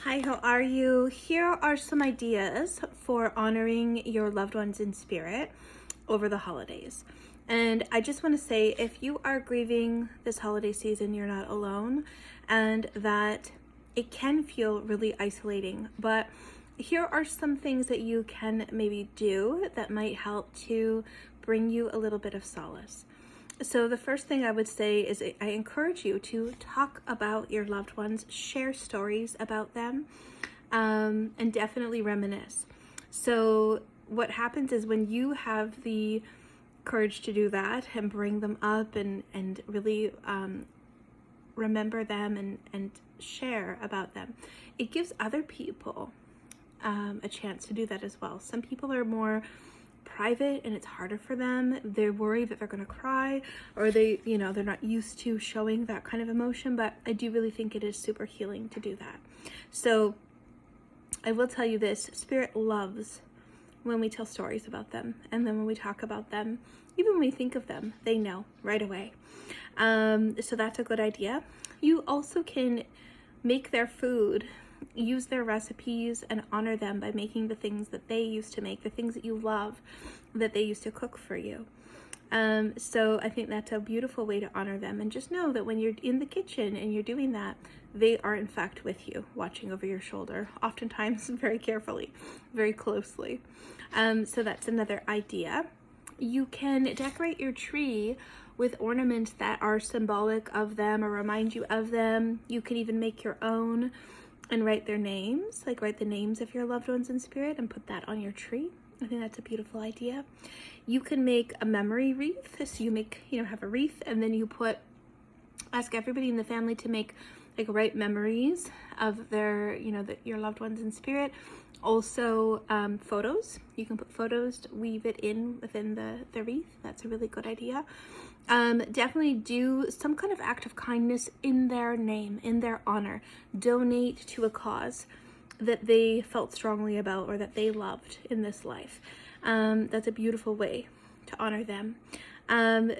Hi, how are you? Here are some ideas for honoring your loved ones in spirit over the holidays. And I just want to say, if you are grieving this holiday season, you're not alone, and that it can feel really isolating. But here are some things that you can maybe do that might help to bring you a little bit of solace. So the first thing I would say is I encourage you to talk about your loved ones, share stories about them, and definitely reminisce. So what happens is when you have the courage to do that and bring them up and really remember them and share about them, it gives other people a chance to do that as well. Some people are more private and it's harder for them. They're worried that they're going to cry, or they're not used to showing that kind of emotion, but I do really think it is super healing to do that. So I will tell you this, Spirit loves when we tell stories about them, and then when we talk about them, even when we think of them, they know right away. So that's a good idea. You also can make their food, use their recipes, and honor them by making the things that they used to make, the things that you love that they used to cook for you. So I think that's a beautiful way to honor them. And just know that when you're in the kitchen and you're doing that, they are in fact with you, watching over your shoulder, oftentimes very carefully, very closely. So that's another idea. You can decorate your tree with ornaments that are symbolic of them or remind you of them. You can even make your own and write their names, like write the names of your loved ones in spirit and put that on your tree. I think that's a beautiful idea. You can make a memory wreath. So you make, have a wreath, and then you ask everybody in the family to make, write memories of their, your loved ones in spirit. Also, photos. You can put photos, weave it within the wreath. That's a really good idea. Definitely do some kind of act of kindness in their name, in their honor. Donate to a cause that they felt strongly about or that they loved in this life. That's a beautiful way to honor them.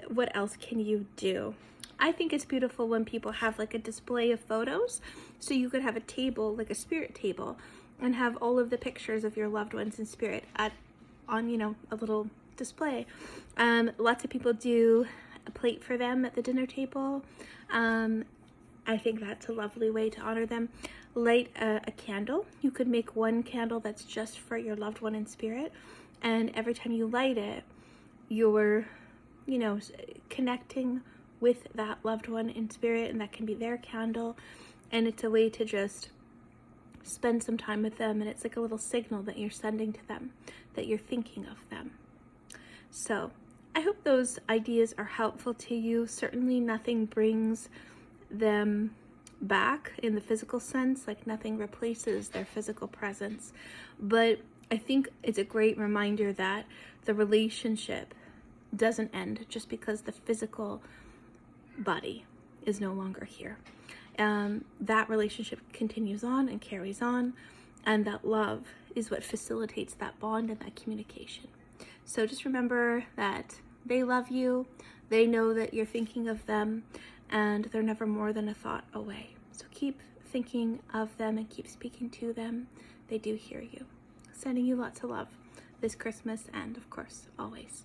What else can you do? I think it's beautiful when people have like a display of photos. So you could have a table, like a spirit table, and have all of the pictures of your loved ones in spirit on a little display. Lots of people do a plate for them at the dinner table. I think that's a lovely way to honor them. Light a candle. You could make one candle that's just for your loved one in spirit, and every time you light it, you're connecting with that loved one in spirit, and that can be their candle, and it's a way to just spend some time with them, and it's like a little signal that you're sending to them that you're thinking of them. So I hope those ideas are helpful to you. Certainly nothing brings them back in the physical sense, like nothing replaces their physical presence, but I think it's a great reminder that the relationship doesn't end just because the physical body is no longer here. That relationship continues on and carries on, and that love is what facilitates that bond and that communication. So just remember that they love you, they know that you're thinking of them, and they're never more than a thought away. So keep thinking of them and keep speaking to them. They do hear you. Sending you lots of love this Christmas and, of course, always.